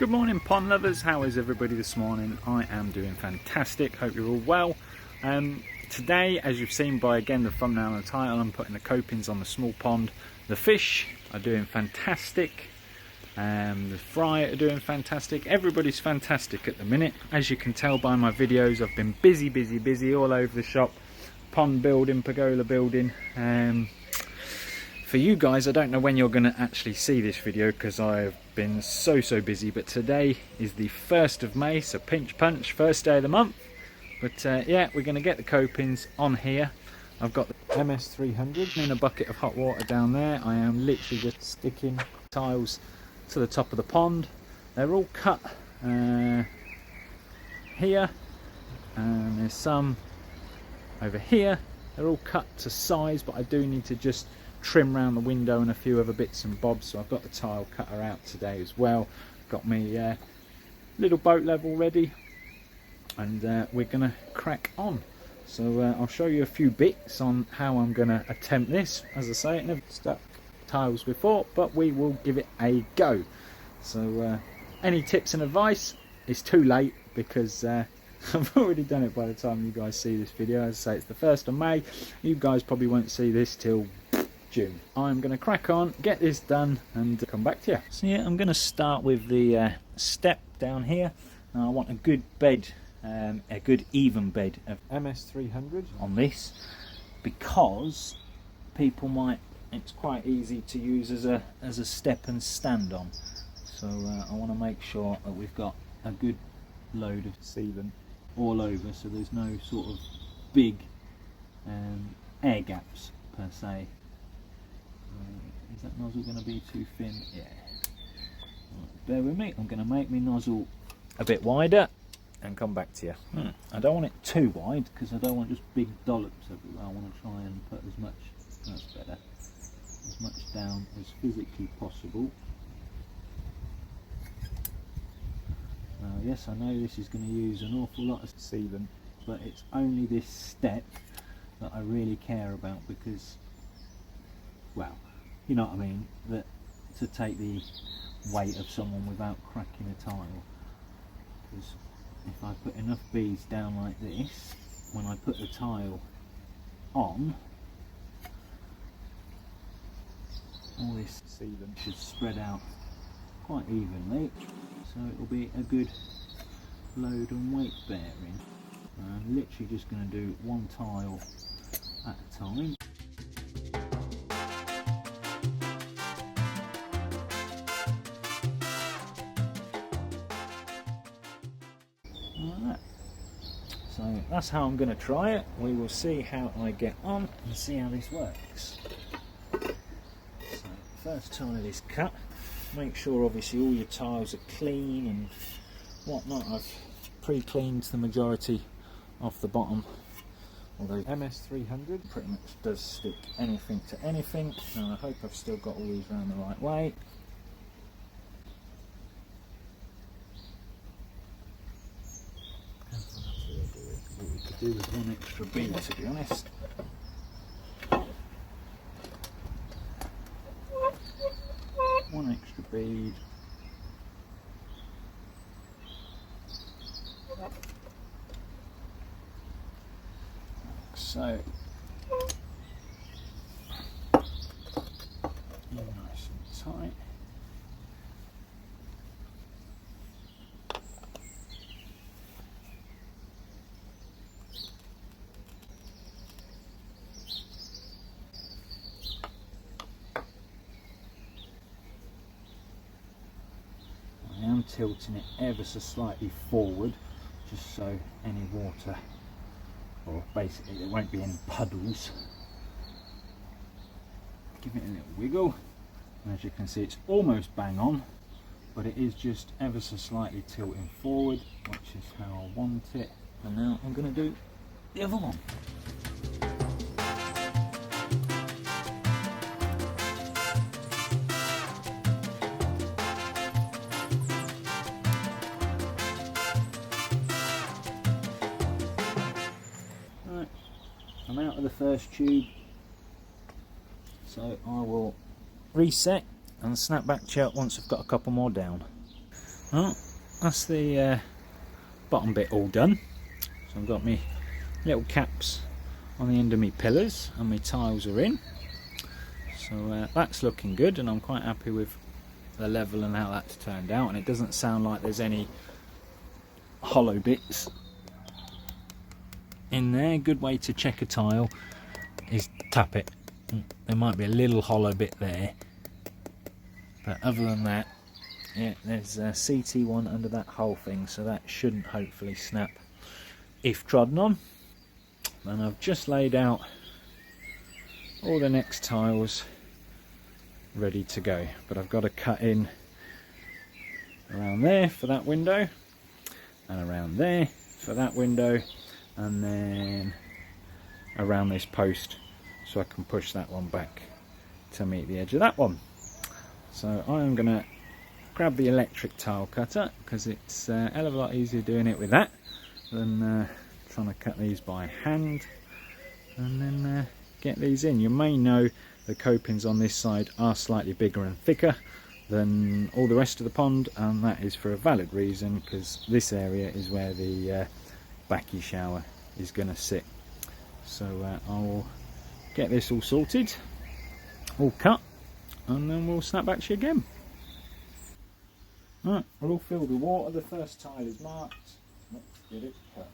Good morning pond lovers, how is everybody this morning? I am doing fantastic, hope you're all well. Today, as you've seen by again the thumbnail and the title, I'm putting the copings on the small pond. The fish are doing fantastic, the fry are doing fantastic, everybody's fantastic at the minute. As you can tell by my videos, I've been busy all over the shop, pond building, pergola building. For you guys, I don't know when you're going to actually see this video because I've been so busy, but today is the 1st of May, so pinch punch, first day of the month. But yeah, we're going to get the copings on here. I've got the MS300 in a bucket of hot water down there. I am literally just sticking tiles to the top of the pond. They're all cut here, and there's some over here. They're all cut to size, but I do need to just trim around the window and a few other bits and bobs, so I've got the tile cutter out today as well. Got me little boat level ready, and we're gonna crack on. So I'll show you a few bits on how I'm gonna attempt this. As I say, I've never stuck tiles before, but we will give it a go. So any tips and advice, it's too late because I've already done it by the time you guys see this video. As I say, it's the 1st of May. You guys probably won't see this till June. I'm going to crack on, get this done, and come back to you. So yeah, I'm going to start with the step down here. Now I want a good bed, a good even bed of MS300 on this, because people might, it's quite easy to use as a step and stand on. So I want to make sure that we've got a good load of sealant all over, so there's no sort of big air gaps per se. Is that nozzle going to be too thin? Yeah. Right, bear with me, I'm going to make my nozzle a bit wider and come back to you. I don't want it too wide because I don't want just big dollops everywhere. I want to try and put as much, that's better, as much down as physically possible. Now yes, I know this is going to use an awful lot of sealant, but it's only this step that I really care about because, well, you know what I mean, that to take the weight of someone without cracking a tile. Because if I put enough beads down like this, when I put the tile on, all this sealant should spread out quite evenly, so it will be a good load and weight bearing. I'm literally just going to do one tile at a time. So that's how I'm going to try it. We will see how I get on and see how this works. So first tile is cut. Make sure obviously all your tiles are clean and whatnot. I've pre-cleaned the majority of the bottom. Although MS300 pretty much does stick anything to anything. Now I hope I've still got all these around the right way. We could do with one extra bead, to be honest. One extra bead. So nice and tight. I am tilting it ever so slightly forward, just so any water, or basically there won't be any puddles. Give it a little wiggle, and as you can see it's almost bang on, but it is just ever so slightly tilting forward, which is how I want it. And now I'm going to do the other one. I'm out of the first tube, so I will reset and snap back to you once I've got a couple more down. Well, that's the bottom bit all done. So I've got my little caps on the end of my pillars and my tiles are in. So that's looking good, and I'm quite happy with the level and how that's turned out, and it doesn't sound like there's any hollow bits in there. Good way to check a tile is tap it. There might be a little hollow bit there, but other than that, yeah, there's a CT1 under that whole thing, so that shouldn't hopefully snap if trodden on. And I've just laid out all the next tiles ready to go, but I've got to cut in around there for that window, and around there for that window, and then around this post so I can push that one back to meet the edge of that one. So I'm going to grab the electric tile cutter, because it's a hell of a lot easier doing it with that than trying to cut these by hand, and then get these in. You may know the copings on this side are slightly bigger and thicker than all the rest of the pond, and that is for a valid reason, because this area is where the Bakki shower is going to sit. So I'll get this all sorted, all cut, and then we'll snap back to you again. Right, we're all filled with water. The first tile is marked. Let's get it cut.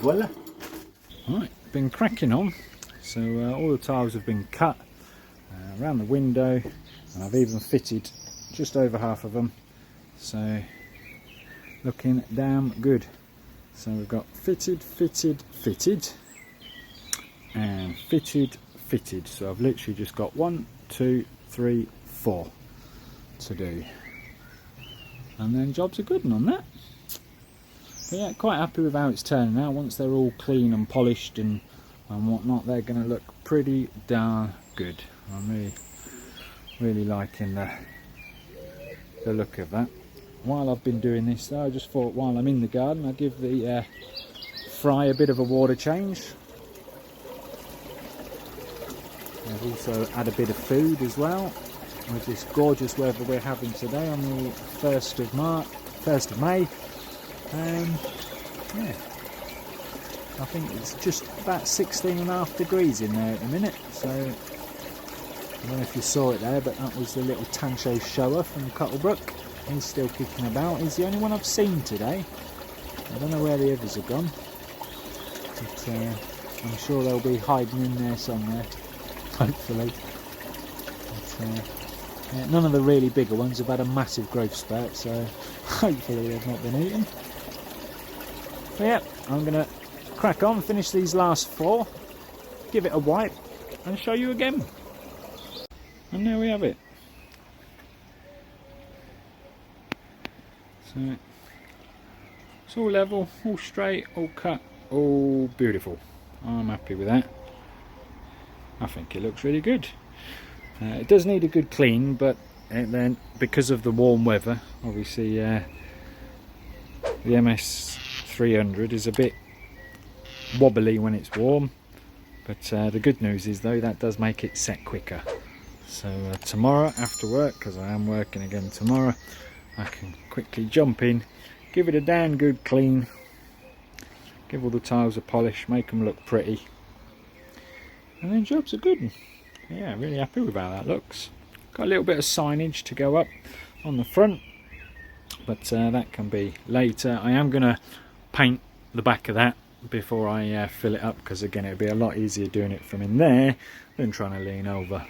Voila! Right, been cracking on. So all the tiles have been cut around the window, and I've even fitted just over half of them. So looking damn good. So we've got fitted, and fitted. So I've literally just got 1, 2, 3, 4 to do, and then jobs are good on that. But yeah, quite happy with how it's turning out. Once they're all clean and polished and whatnot, they're going to look pretty darn good. I'm really liking the look of that. While I've been doing this though, I just thought while I'm in the garden I'll give the fry a bit of a water change. I've also had a bit of food as well with this gorgeous weather we're having today on the 1st of May. Yeah, I think it's just about 16.5 degrees in there at the minute, so I don't know if you saw it there, but that was the little Tancho shower from Cottlebrook. He's still kicking about. He's the only one I've seen today. I don't know where the others have gone, but I'm sure they'll be hiding in there somewhere, hopefully. But, yeah, none of the really bigger ones have had a massive growth spurt, so hopefully they've not been eaten. But yeah, I'm going to crack on, finish these last 4, give it a wipe, and show you again. And there we have it. So it's all level, all straight, all cut, all beautiful. I'm happy with that. I think it looks really good. It does need a good clean, but then because of the warm weather, obviously the MS300 is a bit wobbly when it's warm, but the good news is though that does make it set quicker. So tomorrow after work, because I am working again tomorrow, I can quickly jump in, give it a damn good clean, give all the tiles a polish, make them look pretty, and then jobs are good. Yeah, really happy with how that looks. Got a little bit of signage to go up on the front, but that can be later. I am going to paint the back of that before I fill it up, because again, it'd be a lot easier doing it from in there than trying to lean over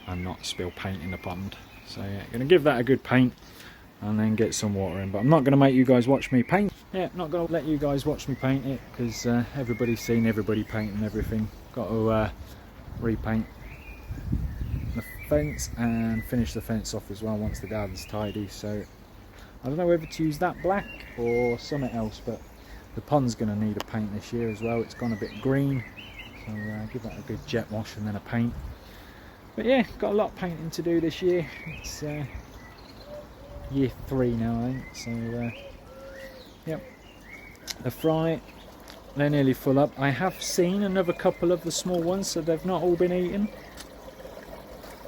and not spill paint in the pond. So yeah, going to give that a good paint and then get some water in. But I'm not going to make you guys watch me paint. Yeah, not going to let you guys watch me paint it, because everybody's seen everybody painting everything. Got to repaint the fence and finish the fence off as well once the garden's tidy. So I don't know whether to use that black or something else, but the pond's going to need a paint this year as well. It's gone a bit green, so give that a good jet wash and then a paint. But yeah, got a lot of painting to do this year. It's year 3 now, I think. So yep, the fry, they're nearly full up. I have seen another couple of the small ones, so they've not all been eaten.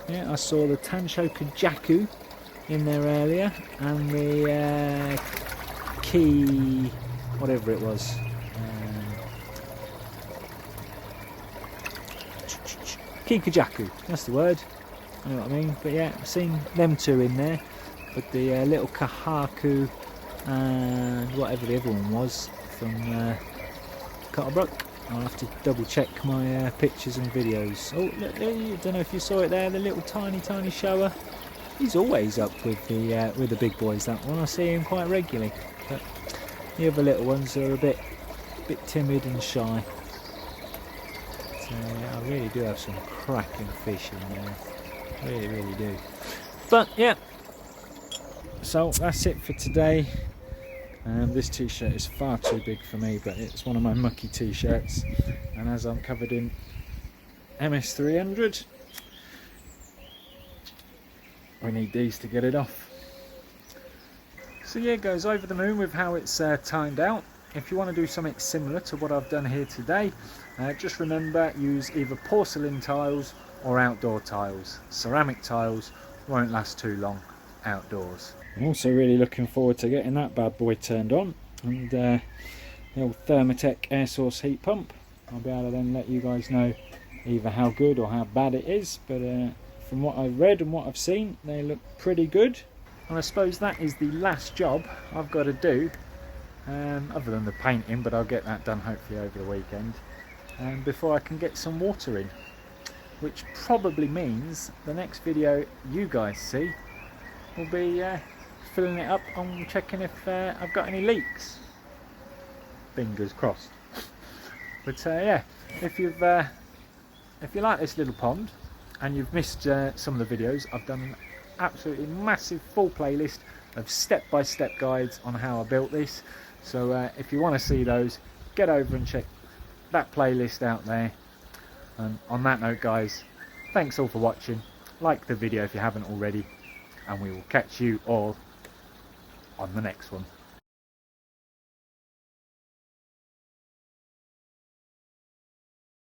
Yeah, I saw the Tanshoka Jaku in there earlier, and the key, whatever it was, Kikajaku, that's the word, I know what I mean. But yeah, I've seen them 2 in there, but the little Kahaku and whatever the other one was from Peterborough, I'll have to double check my pictures and videos. Oh, look, I don't know if you saw it there, the little tiny shower. He's always up with the big boys, that one. I see him quite regularly. But the other little ones are a bit timid and shy. So yeah, I really do have some cracking fish in there. Really do. But yeah, so that's it for today. This t-shirt is far too big for me, but it's one of my mucky t-shirts, and as I'm covered in MS300, we need these to get it off. So yeah, guys, over the moon with how it's timed out. If you want to do something similar to what I've done here today, just remember, use either porcelain tiles or outdoor tiles. Ceramic tiles won't last too long outdoors. I'm also really looking forward to getting that bad boy turned on, and the old Thermatec air source heat pump. I'll be able to then let you guys know either how good or how bad it is, but from what I've read and what I've seen, they look pretty good. And I suppose that is the last job I've got to do, other than the painting, but I'll get that done hopefully over the weekend, before I can get some water in, which probably means the next video you guys see will be filling it up and checking if I've got any leaks. Fingers crossed. But yeah, if you like this little pond and you've missed some of the videos, I've done an absolutely massive full playlist of step-by-step guides on how I built this. So if you want to see those, get over and check that playlist out there. And on that note, guys, thanks all for watching. Like the video if you haven't already, and we will catch you all on the next one.